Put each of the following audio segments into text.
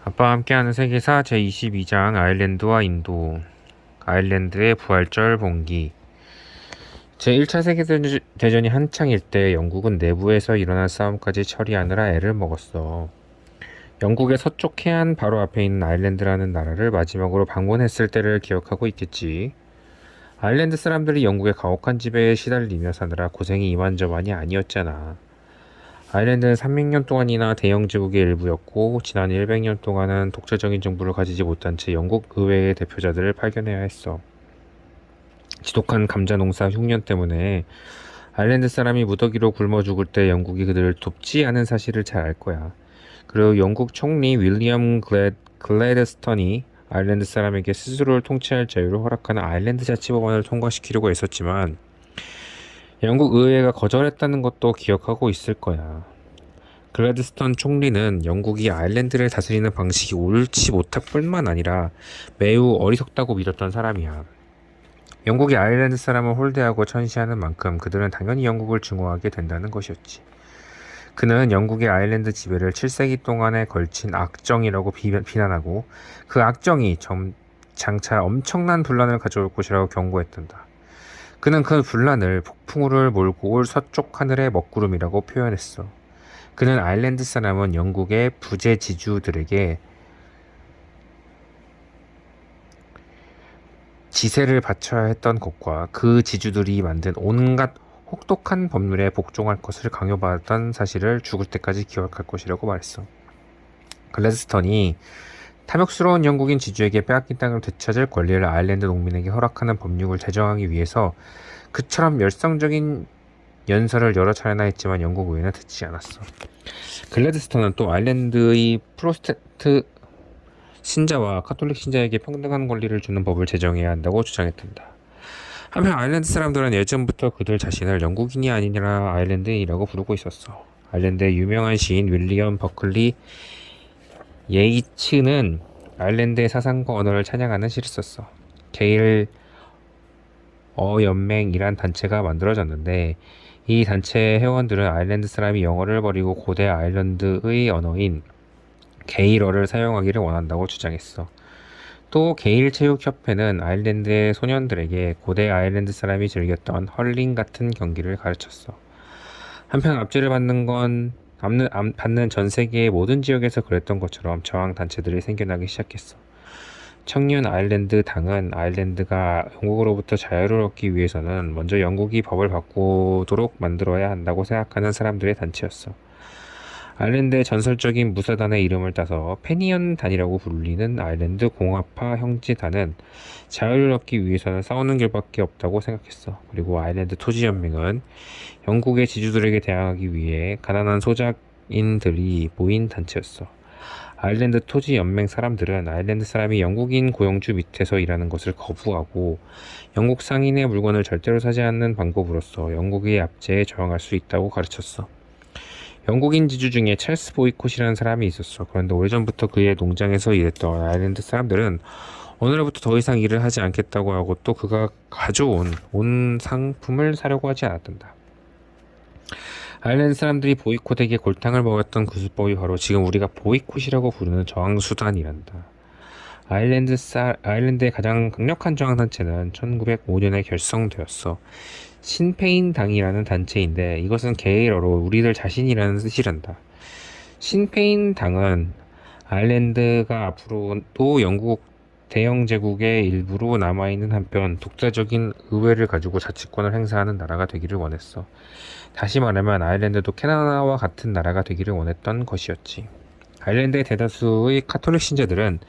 아빠와 함께하는 세계사 제22장 아일랜드와 인도. 아일랜드의 부활절 봉기. 제1차 세계대전이 한창일 때 영국은 내부에서 일어난 싸움까지 처리하느라 애를 먹었어. 영국의 서쪽 해안 바로 앞에 있는 아일랜드라는 나라를 마지막으로 방문했을 때를 기억하고 있겠지. 아일랜드 사람들이 영국의 가혹한 지배에 시달리며 사느라 고생이 이만저만이 아니었잖아. 아일랜드는 300년 동안이나 대영 제국의 일부였고 지난 100년 동안은 독재적인 정부를 가지지 못한 채 영국 의회의 대표자들을 파견해야 했어. 지독한 감자 농사 흉년 때문에 아일랜드 사람이 무더기로 굶어 죽을 때 영국이 그들을 돕지 않은 사실을 잘 알 거야. 그리고 영국 총리 윌리엄 글래드스턴이 아일랜드 사람에게 스스로를 통치할 자유를 허락하는 아일랜드 자치법안을 통과시키려고 했었지만 영국 의회가 거절했다는 것도 기억하고 있을 거야. 글래드스턴 총리는 영국이 아일랜드를 다스리는 방식이 옳지 못할 뿐만 아니라 매우 어리석다고 믿었던 사람이야. 영국이 아일랜드 사람을 홀대하고 천시하는 만큼 그들은 당연히 영국을 증오하게 된다는 것이었지. 그는 영국의 아일랜드 지배를 7세기 동안에 걸친 악정이라고 비난하고 그 악정이 장차 엄청난 분란을 가져올 것이라고 경고했단다. 그는 그 분란을 폭풍우를 몰고 올 서쪽 하늘의 먹구름이라고 표현했어. 그는 아일랜드 사람은 영국의 부재지주들에게 지세를 바쳐야 했던 것과 그 지주들이 만든 온갖 혹독한 법률에 복종할 것을 강요받았던 사실을 죽을 때까지 기억할 것이라고 말했어. 글래드스턴이 탐욕스러운 영국인 지주에게 빼앗긴 땅을 되찾을 권리를 아일랜드 농민에게 허락하는 법률을 제정하기 위해서 그처럼 열성적인 연설을 여러 차례나 했지만 영국 의회는 듣지 않았어. 글래드스턴은 또 아일랜드의 프로테스탄트 신자와 카톨릭 신자에게 평등한 권리를 주는 법을 제정해야 한다고 주장했단다. 한편 아일랜드 사람들은 예전부터 그들 자신을 영국인이 아니라 아일랜드인이라고 부르고 있었어. 아일랜드의 유명한 시인 윌리엄 버클리 예이츠는 아일랜드의 사상과 언어를 찬양하는 시를 썼어. 게일 연맹이란 단체가 만들어졌는데 이 단체 회원들은 아일랜드 사람이 영어를 버리고 고대 아일랜드의 언어인 게일어를 사용하기를 원한다고 주장했어. 또 게일체육협회는 아일랜드의 소년들에게 고대 아일랜드 사람이 즐겼던 헐링 같은 경기를 가르쳤어. 한편 압제를 받는 전 세계의 모든 지역에서 그랬던 것처럼 저항 단체들이 생겨나기 시작했어. 청년 아일랜드 당은 아일랜드가 영국으로부터 자유를 얻기 위해서는 먼저 영국이 법을 바꾸도록 만들어야 한다고 생각하는 사람들의 단체였어. 아일랜드의 전설적인 무사단의 이름을 따서 페니언단이라고 불리는 아일랜드 공화파 형제단은 자유를 얻기 위해서는 싸우는 길밖에 없다고 생각했어. 그리고 아일랜드 토지연맹은 영국의 지주들에게 대항하기 위해 가난한 소작인들이 모인 단체였어. 아일랜드 토지연맹 사람들은 아일랜드 사람이 영국인 고용주 밑에서 일하는 것을 거부하고 영국 상인의 물건을 절대로 사지 않는 방법으로써 영국의 압제에 저항할 수 있다고 가르쳤어. 영국인 지주 중에 찰스 보이콧이라는 사람이 있었어. 그런데 오래전부터 그의 농장에서 일했던 아일랜드 사람들은 오늘부터 더 이상 일을 하지 않겠다고 하고 또 그가 가져온 온 상품을 사려고 하지 않았단다. 아일랜드 사람들이 보이콧에게 골탕을 먹였던 그 수법이 바로 지금 우리가 보이콧이라고 부르는 저항수단이란다. 아일랜드의 가장 강력한 저항단체는 1905년에 결성되었어. 신페인당이라는 단체인데 이것은 게일어로 우리들 자신이라는 뜻이란다. 신페인당은 아일랜드가 앞으로도 영국 대영 제국의 일부로 남아있는 한편 독자적인 의회를 가지고 자치권을 행사하는 나라가 되기를 원했어. 다시 말하면 아일랜드도 캐나다와 같은 나라가 되기를 원했던 것이었지. 아일랜드의 대다수의 카톨릭 신자들은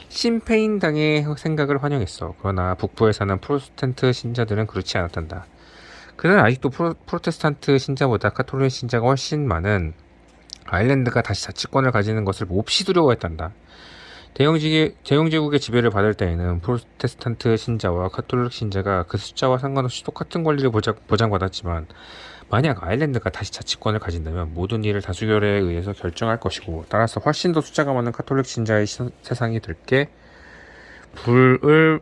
신페인당의 생각을 환영했어. 그러나 북부에 사는 프로테스탄트 신자들은 그렇지 않았단다. 그는 아직도 프로테스탄트 신자보다 카톨릭 신자가 훨씬 많은 아일랜드가 다시 자치권을 가지는 것을 몹시 두려워했단다. 대영제국의 지배를 받을 때에는 프로테스탄트 신자와 카톨릭 신자가 그 숫자와 상관없이 똑같은 권리를 보장받았지만 만약 아일랜드가 다시 자치권을 가진다면 모든 일을 다수결에 의해서 결정할 것이고 따라서 훨씬 더 숫자가 많은 카톨릭 신자의 세상이 될 게 불을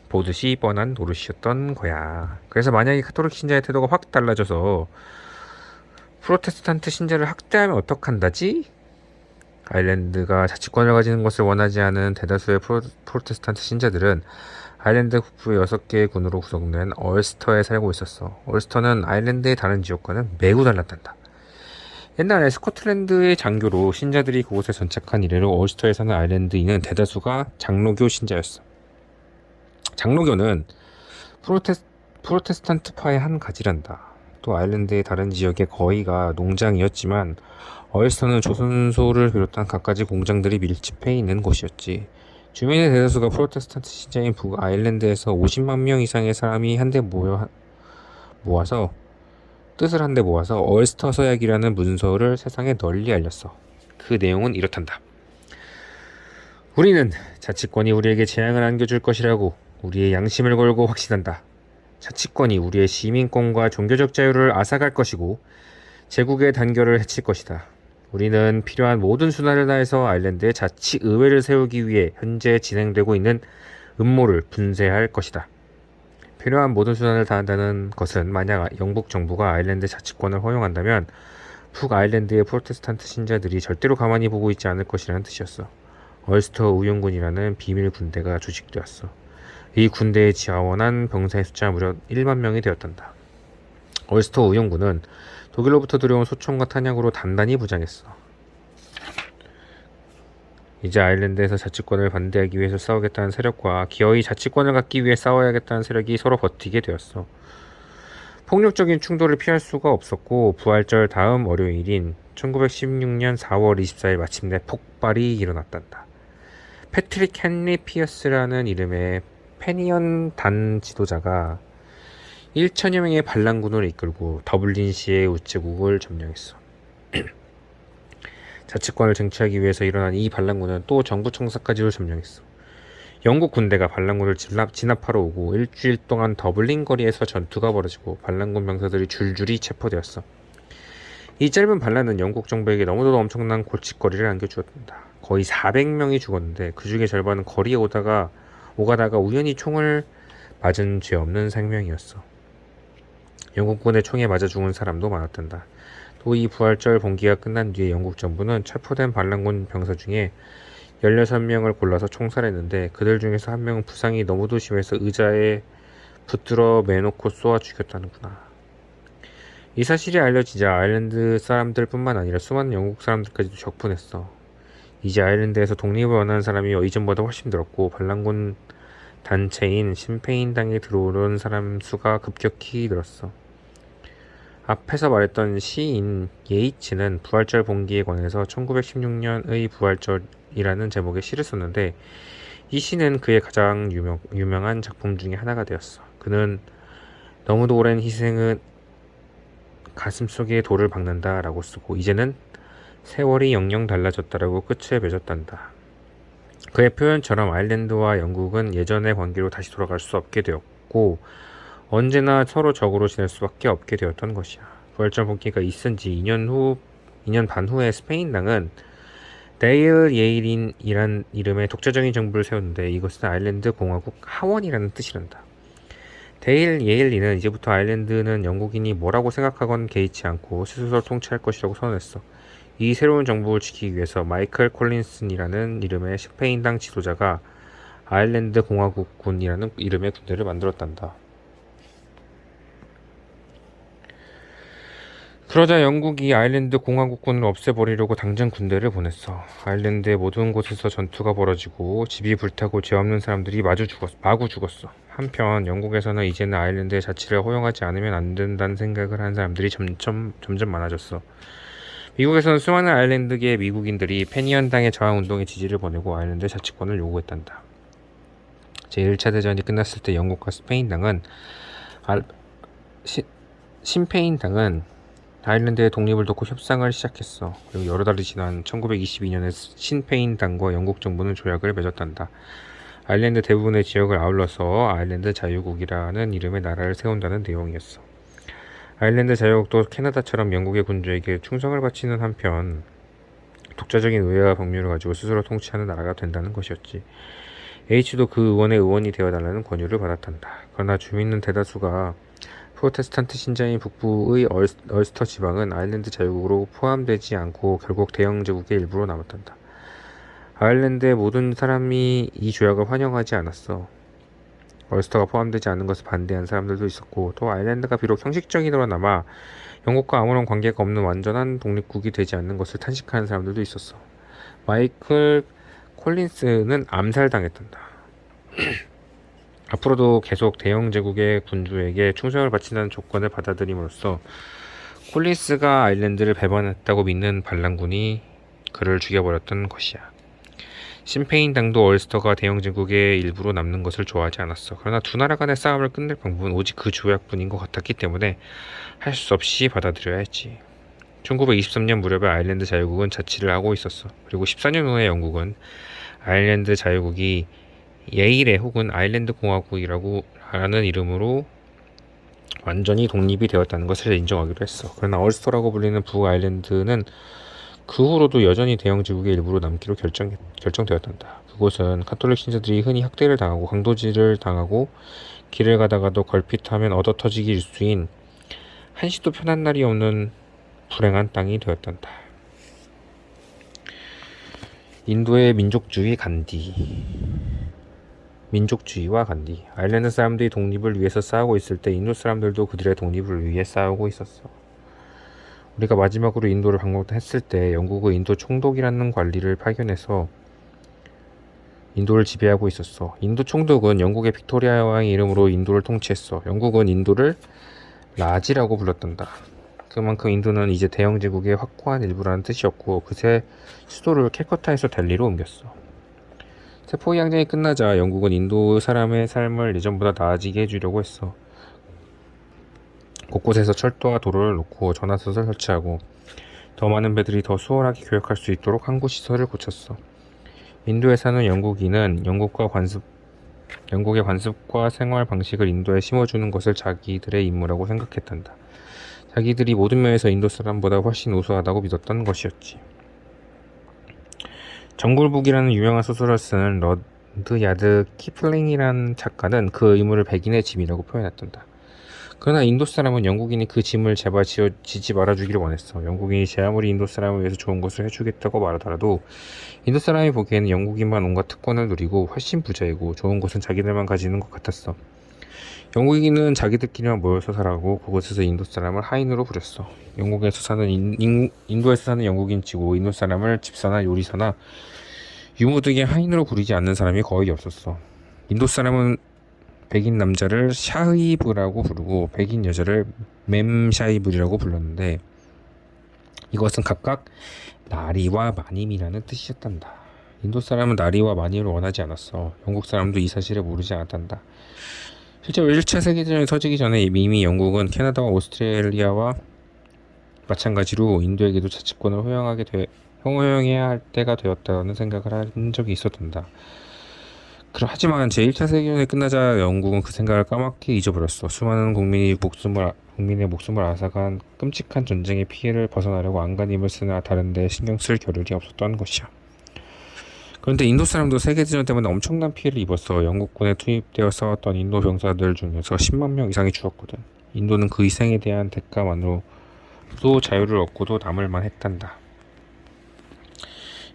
보듯이 뻔한 노릇이었던 거야. 그래서 만약에 카톨릭 신자의 태도가 확 달라져서 프로테스탄트 신자를 학대하면 어떡한다지? 아일랜드가 자치권을 가지는 것을 원하지 않은 대다수의 프로테스탄트 신자들은 아일랜드 북부의 6개의 군으로 구성된 얼스터에 살고 있었어. 얼스터는 아일랜드의 다른 지역과는 매우 달랐단다. 옛날에 스코틀랜드의 장교로 신자들이 그곳에 전착한 이래로 얼스터에 사는 아일랜드인은 대다수가 장로교 신자였어. 장로교는 프로테스탄트파의 한 가지란다. 또 아일랜드의 다른 지역의 거의가 농장이었지만 얼스터는 조선소를 비롯한 갖가지 공장들이 밀집해 있는 곳이었지. 주민의 대다수가 프로테스탄트 신자인 북아일랜드에서 50만 명 이상의 사람이 뜻을 한데 모아서 얼스터 서약이라는 문서를 세상에 널리 알렸어. 그 내용은 이렇단다. 우리는 자치권이 우리에게 재앙을 안겨줄 것이라고 우리의 양심을 걸고 확신한다. 자치권이 우리의 시민권과 종교적 자유를 앗아갈 것이고 제국의 단결을 해칠 것이다. 우리는 필요한 모든 수단을 다해서 아일랜드의 자치의회를 세우기 위해 현재 진행되고 있는 음모를 분쇄할 것이다. 필요한 모든 수단을 다한다는 것은 만약 영국 정부가 아일랜드 자치권을 허용한다면 북아일랜드의 프로테스탄트 신자들이 절대로 가만히 보고 있지 않을 것이라는 뜻이었어. 얼스터 의용군이라는 비밀 군대가 조직되었어. 이 군대에 지원한 병사의 숫자 무려 1만 명이 되었단다. 얼스터 의용군은 독일로부터 들여온 소총과 탄약으로 단단히 부장했어. 이제 아일랜드에서 자치권을 반대하기 위해서 싸우겠다는 세력과 기어이 자치권을 갖기 위해 싸워야겠다는 세력이 서로 버티게 되었어. 폭력적인 충돌을 피할 수가 없었고 부활절 다음 월요일인 1916년 4월 24일 마침내 폭발이 일어났단다. 패트릭 헨리 피어스라는 이름의 페니언 단 지도자가 1천여 명의 반란군을 이끌고 더블린시의 우체국을 점령했어. 자치권을 쟁취하기 위해서 일어난 이 반란군은 또 정부 청사까지도 점령했어. 영국 군대가 반란군을 진압하러 오고 일주일 동안 더블린 거리에서 전투가 벌어지고 반란군 병사들이 줄줄이 체포되었어. 이 짧은 반란은 영국 정부에게 너무도 엄청난 골칫거리를 안겨주었다. 거의 400명이 죽었는데 그 중에 절반은 거리에 오가다가 우연히 총을 맞은 죄 없는 생명이었어. 영국군의 총에 맞아 죽은 사람도 많았단다. 또 이 부활절 봉기가 끝난 뒤에 영국 정부는 체포된 반란군 병사 중에 16명을 골라서 총살했는데 그들 중에서 한 명은 부상이 너무도 심해서 의자에 붙들어 매놓고 쏘아 죽였다는구나. 이 사실이 알려지자 아일랜드 사람들 뿐만 아니라 수많은 영국 사람들까지도 적분했어. 이제 아일랜드에서 독립을 원하는 사람이 이전보다 훨씬 늘었고 반란군 단체인 신페인당에 들어오는 사람 수가 급격히 늘었어. 앞에서 말했던 시인 예이츠는 부활절 봉기에 관해서 1916년의 부활절이라는 제목의 시를 썼는데 이 시는 그의 가장 유명한 작품 중에 하나가 되었어. 그는 너무도 오랜 희생은 가슴속에 돌을 박는다 라고 쓰고 이제는 세월이 영영 달라졌다라고 끝에 맺었단다. 그의 표현처럼 아일랜드와 영국은 예전의 관계로 다시 돌아갈 수 없게 되었고 언제나 서로 적으로 지낼 수밖에 없게 되었던 것이야. 부활절 봉기가 있은 지 2년 반 후에 스페인당은 데일 예일인이란 이름의 독자적인 정부를 세웠는데 이것은 아일랜드 공화국 하원이라는 뜻이란다. 데일 예일린은 이제부터 아일랜드는 영국인이 뭐라고 생각하건 개의치 않고 스스로 통치할 것이라고 선언했어. 이 새로운 정부를 지키기 위해서 마이클 콜린슨이라는 이름의 스페인당 지도자가 아일랜드 공화국군이라는 이름의 군대를 만들었단다. 그러자 영국이 아일랜드 공화국군을 없애버리려고 당장 군대를 보냈어. 아일랜드의 모든 곳에서 전투가 벌어지고 집이 불타고 죄 없는 사람들이 마구 죽었어. 한편 영국에서는 이제는 아일랜드의 자치를 허용하지 않으면 안 된다는 생각을 하는 사람들이 점점 많아졌어. 미국에서는 수많은 아일랜드계 미국인들이 페니언당의 저항운동에 지지를 보내고 아일랜드 자치권을 요구했단다. 제1차 대전이 끝났을 때 영국과 스페인당은 신페인당은 아일랜드의 독립을 놓고 협상을 시작했어. 그리고 여러 달이 지난 1922년에 신페인당과 영국 정부는 조약을 맺었단다. 아일랜드 대부분의 지역을 아울러서 아일랜드 자유국이라는 이름의 나라를 세운다는 내용이었어. 아일랜드 자유국도 캐나다처럼 영국의 군주에게 충성을 바치는 한편 독자적인 의회와 법률을 가지고 스스로 통치하는 나라가 된다는 것이었지. H도 그 의원의 의원이 되어달라는 권유를 받았단다. 그러나 주민은 대다수가 프로테스탄트 신자인 북부의 얼스터 지방은 아일랜드 자유국으로 포함되지 않고 결국 대영 제국의 일부로 남았단다. 아일랜드의 모든 사람이 이 조약을 환영하지 않았어. 얼스터가 포함되지 않은 것을 반대한 사람들도 있었고, 또 아일랜드가 비록 형식적이더라나마 영국과 아무런 관계가 없는 완전한 독립국이 되지 않는 것을 탄식하는 사람들도 있었어. 마이클 콜린스는 암살당했단다. 앞으로도 계속 대영 제국의 군주에게 충성을 바친다는 조건을 받아들임으로써 콜린스가 아일랜드를 배반했다고 믿는 반란군이 그를 죽여버렸던 것이야. 심페인당도 얼스터가 대영 제국의 일부로 남는 것을 좋아하지 않았어. 그러나 두 나라 간의 싸움을 끝낼 방법은 오직 그 조약뿐인 것 같았기 때문에 할 수 없이 받아들여야 했지. 1923년 무렵에 아일랜드 자유국은 자치를 하고 있었어. 그리고 14년 후에 영국은 아일랜드 자유국이 예일에 혹은 아일랜드 공화국이라고 하는 이름으로 완전히 독립이 되었다는 것을 인정하기로 했어. 그러나 얼스터라고 불리는 북아일랜드는 그 후로도 여전히 대영 제국의 일부로 남기로 결정되었단다. 그곳은 카톨릭 신자들이 흔히 학대를 당하고 강도질을 당하고 길을 가다가도 걸핏하면 얻어터지기 일수인 한시도 편한 날이 없는 불행한 땅이 되었단다. 인도의 민족주의와 간디. 아일랜드 사람들이 독립을 위해서 싸우고 있을 때 인도 사람들도 그들의 독립을 위해 싸우고 있었어. 우리가 마지막으로 인도를 방문했을 때 영국의 인도 총독이라는 관리를 파견해서 인도를 지배하고 있었어. 인도 총독은 영국의 빅토리아 여왕의 이름으로 인도를 통치했어. 영국은 인도를 라지라고 불렀단다. 그만큼 인도는 이제 대영 제국의 확고한 일부라는 뜻이었고, 그새 수도를 캘커타에서 델리로 옮겼어. 세포의 항쟁이 끝나자 영국은 인도 사람의 삶을 예전보다 나아지게 해주려고 했어. 곳곳에서 철도와 도로를 놓고 전화선을 설치하고 더 많은 배들이 더 수월하게 교역할 수 있도록 항구 시설을 고쳤어. 인도에 사는 영국인은 영국의 관습과 생활 방식을 인도에 심어주는 것을 자기들의 임무라고 생각했단다. 자기들이 모든 면에서 인도 사람보다 훨씬 우수하다고 믿었던 것이었지. 정글북이라는 유명한 소설을 쓴 러드야드 키플링이라는 작가는 그 의무를 백인의 짐이라고 표현했단다. 그러나 인도 사람은 영국인이 그 짐을 제발 지지 말아주기를 원했어. 영국인이 제 아무리 인도 사람을 위해서 좋은 것을 해주겠다고 말하더라도 인도 사람이 보기에는 영국인만 온갖 특권을 누리고 훨씬 부자이고 좋은 것은 자기들만 가지는 것 같았어. 영국인은 자기들끼리만 모여서 살아가고 그곳에서 인도 사람을 하인으로 부렸어. 인도에서 사는 영국인치고 인도 사람을 집사나 요리사나 유모 등의 하인으로 부리지 않는 사람이 거의 없었어. 인도 사람은 백인 남자를 샤히브라고 부르고 백인 여자를 맴샤히브라고 불렀는데 이것은 각각 나리와 마님이라는 뜻이었단다. 인도 사람은 나리와 마님을 원하지 않았어. 영국 사람도 이 사실을 모르지 않았단다. 실제로 1차 세계대전이 터지기 전에 이미 영국은 캐나다와 오스트레일리아와 마찬가지로 인도에게도 자치권을 허용해야 할 때가 되었다는 생각을 한 적이 있었단다. 하지만 제1차 세계대전이 끝나자 영국은 그 생각을 까맣게 잊어버렸어. 수많은 국민의 목숨을 앗아간 끔찍한 전쟁의 피해를 벗어나려고 안간 힘을 쓰나 다른 데 신경 쓸 겨를이 없었던 것이야. 그런데 인도 사람도 세계대전 때문에 엄청난 피해를 입었어. 영국군에 투입되어 싸웠던 인도 병사들 중에서 10만 명 이상이 죽었거든. 인도는 그 희생에 대한 대가만으로도 자유를 얻고도 남을만 했단다.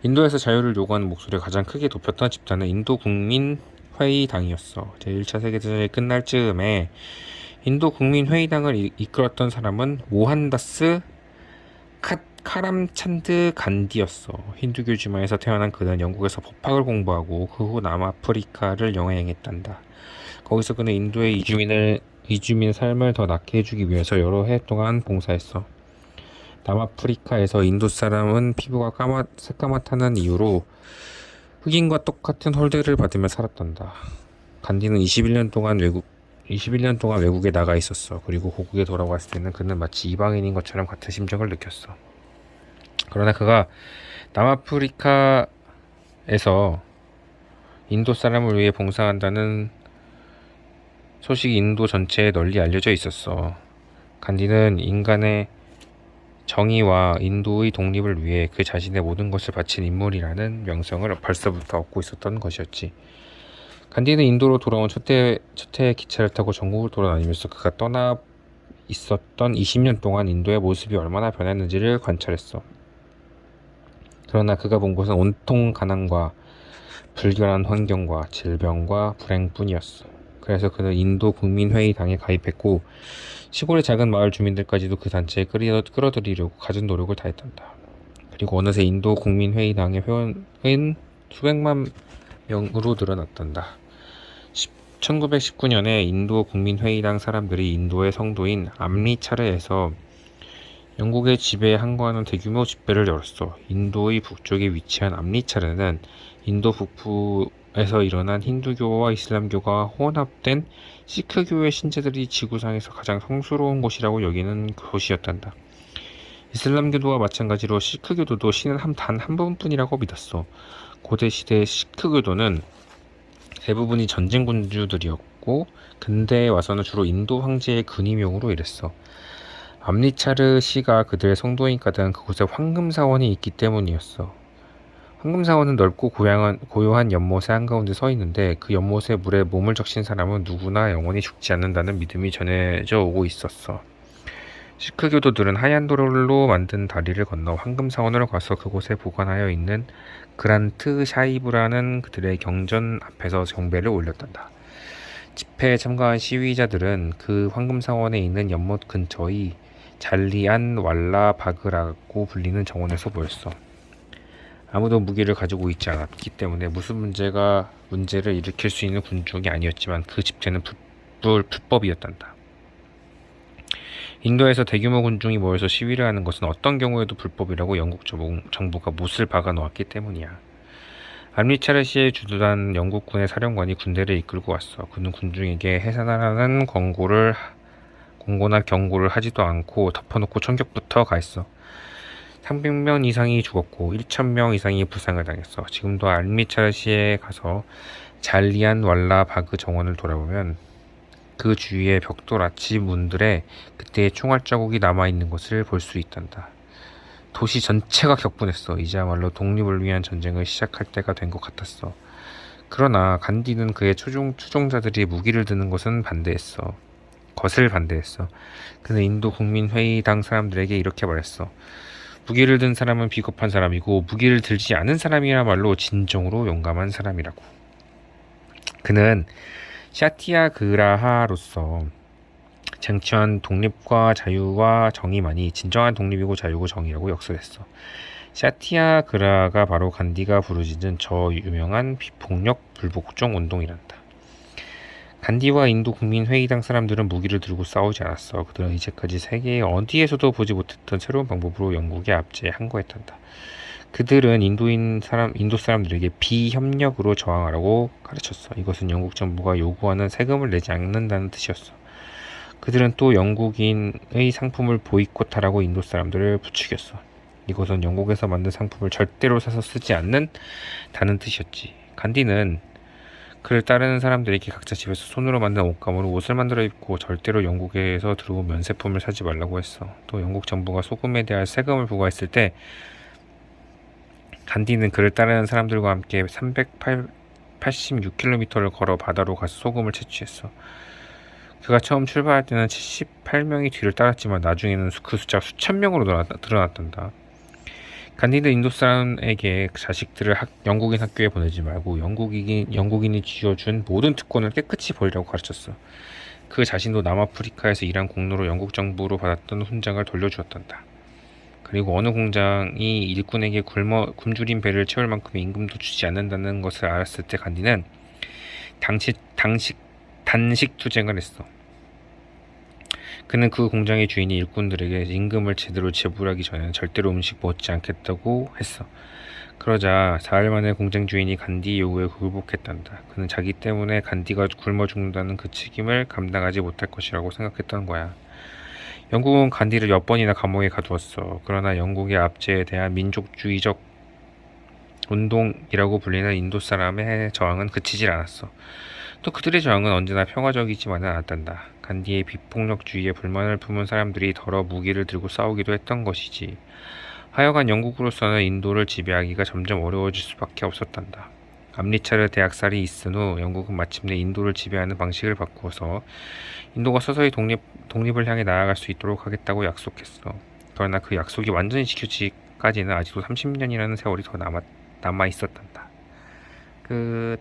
인도에서 자유를 요구하는 목소리를 가장 크게 높였던 집단은 인도국민회의당이었어. 제1차 세계대전이 끝날 즈음에 인도국민회의당을 이끌었던 사람은 모한다스 카람찬드 간디였어. 힌두교 지마에서 태어난 그는 영국에서 법학을 공부하고 그 후 남아프리카를 영행했단다. 거기서 그는 인도의 이주민의 삶을 더 낫게 해주기 위해서 여러 해 동안 봉사했어. 남아프리카에서 인도 사람은 피부가 새까맣다는 이유로 흑인과 똑같은 홀대를 받으며 살았단다. 간디는 21년 동안 외국에 나가 있었어. 그리고 고국에 돌아왔을 때는 그는 마치 이방인인 것처럼 같은 심정을 느꼈어. 그러나 그가 남아프리카에서 인도 사람을 위해 봉사한다는 소식이 인도 전체에 널리 알려져 있었어. 간디는 인간의 정의와 인도의 독립을 위해 그 자신의 모든 것을 바친 인물이라는 명성을 벌써부터 얻고 있었던 것이었지. 간디는 인도로 돌아온 첫 해의 기차를 타고 전국을 돌아다니면서 그가 떠나 있었던 20년 동안 인도의 모습이 얼마나 변했는지를 관찰했어. 그러나 그가 본 것은 온통 가난과 불결한 환경과 질병과 불행뿐이었어. 그래서 그는 인도 국민회의당에 가입했고 시골의 작은 마을 주민들까지도 그 단체에 끌어들이려고 갖은 노력을 다했단다. 그리고 어느새 인도 국민회의당의 회원은 수백만 명으로 늘어났단다. 1919년에 인도 국민회의당 사람들이 인도의 성도인 암리차르에서 영국의 지배에 항거하는 대규모 집회를 열었어. 인도의 북쪽에 위치한 암리차르는 인도 북부에서 일어난 힌두교와 이슬람교가 혼합된 시크교의 신자들이 지구상에서 가장 성스러운 곳이라고 여기는 곳이었단다. 이슬람교도와 마찬가지로 시크교도도 신은 단 한 분뿐이라고 믿었어. 고대 시대의 시크교도는 대부분이 전쟁 군주들이었고 근대에 와서는 주로 인도 황제의 근위명으로 일했어. 암리차르 씨가 그들의 성도인 가득한 그곳에 황금사원이 있기 때문이었어. 황금사원은 넓고 고요한 연못의 한가운데 서 있는데 그 연못의 물에 몸을 적신 사람은 누구나 영원히 죽지 않는다는 믿음이 전해져 오고 있었어. 시크교도들은 하얀 돌로 만든 다리를 건너 황금사원으로 가서 그곳에 보관하여 있는 그란트 샤이브라는 그들의 경전 앞에서 경배를 올렸단다. 집회에 참가한 시위자들은 그 황금사원에 있는 연못 근처의 잘리안 왈라 바그라고 불리는 정원에서 모였어. 아무도 무기를 가지고 있지 않았기 때문에 무슨 문제를 일으킬 수 있는 군중이 아니었지만 그 집회는 불법이었단다. 인도에서 대규모 군중이 모여서 시위를 하는 것은 어떤 경우에도 불법이라고 영국 정부가 못을 박아 놓았기 때문이야. 암리차르 씨의 주도한 영국군의 사령관이 군대를 이끌고 왔어. 그는 군중에게 해산하라는 권고나 경고를 하지도 않고 덮어놓고 총격부터 가했어. 300명 이상이 죽었고 1,000명 이상이 부상을 당했어. 지금도 암리차르 씨에 가서 잘리안 왈라 바그 정원을 돌아보면 그 주위의 벽돌 아치 문들에 그때의 총알 자국이 남아있는 것을 볼 수 있단다. 도시 전체가 격분했어. 이제야말로 독립을 위한 전쟁을 시작할 때가 된 것 같았어. 그러나 간디는 그의 추종자들이 무기를 드는 것을 반대했어. 그는 인도 국민회의당 사람들에게 이렇게 말했어. 무기를 든 사람은 비겁한 사람이고 무기를 들지 않은 사람이야말로 진정으로 용감한 사람이라고. 그는 샤티아그라하로서 쟁취한 독립과 자유와 정의만이 진정한 독립이고 자유고 정의라고 역설했어. 샤티아그라가 바로 간디가 부르짖은 저 유명한 비폭력 불복종 운동이란다. 간디와 인도 국민회의당 사람들은 무기를 들고 싸우지 않았어. 그들은 이제까지 세계의 어디에서도 보지 못했던 새로운 방법으로 영국의 압제에 항거했단다. 그들은 인도 사람들에게 비협력으로 저항하라고 가르쳤어. 이것은 영국 정부가 요구하는 세금을 내지 않는다는 뜻이었어. 그들은 또 영국인의 상품을 보이콧하라고 인도 사람들을 부추겼어. 이것은 영국에서 만든 상품을 절대로 사서 쓰지 않는다는 뜻이었지. 간디는 그를 따르는 사람들에게 각자 집에서 손으로 만든 옷감으로 옷을 만들어 입고 절대로 영국에서 들어온 면세품을 사지 말라고 했어. 또 영국 정부가 소금에 대한 세금을 부과했을 때 간디는 그를 따르는 사람들과 함께 386km를 걸어 바다로 가서 소금을 채취했어. 그가 처음 출발할 때는 78명이 뒤를 따랐지만 나중에는 그 숫자가 수천 명으로 늘어났단다. 간디는 인도 사람에게 자식들을 영국인 학교에 보내지 말고 영국인이 쥐어준 모든 특권을 깨끗이 버리라고 가르쳤어. 그 자신도 남아프리카에서 일한 공로로 영국 정부로 받았던 훈장을 돌려주었단다. 그리고 어느 공장이 일꾼에게 굶주린 배를 채울 만큼의 임금도 주지 않는다는 것을 알았을 때 간디는 단식 투쟁을 했어. 그는 그 공장의 주인이 일꾼들에게 임금을 제대로 지불하기 전에는 절대로 음식 먹지 않겠다고 했어. 그러자 4일 만에 공장 주인이 간디 요구에 굴복했단다. 그는 자기 때문에 간디가 굶어 죽는다는 그 책임을 감당하지 못할 것이라고 생각했던 거야. 영국은 간디를 몇 번이나 감옥에 가두었어. 그러나 영국의 압제에 대한 민족주의적 운동이라고 불리는 인도 사람의 저항은 그치질 않았어. 또 그들의 저항은 언제나 평화적이지만은 않았단다. 간디의 비폭력주의에 불만을 품은 사람들이 더러 무기를 들고 싸우기도 했던 것이지. 하여간 영국으로서는 인도를 지배하기가 점점 어려워질 수밖에 없었단다. 암리차르 대학살이 있은 후 영국은 마침내 인도를 지배하는 방식을 바꾸어서 인도가 서서히 독립을 향해 나아갈 수 있도록 하겠다고 약속했어. 그러나 그 약속이 완전히 지켜지지가 전까지는 아직도 30년이라는 세월이 더 남아 있었단다. 끝.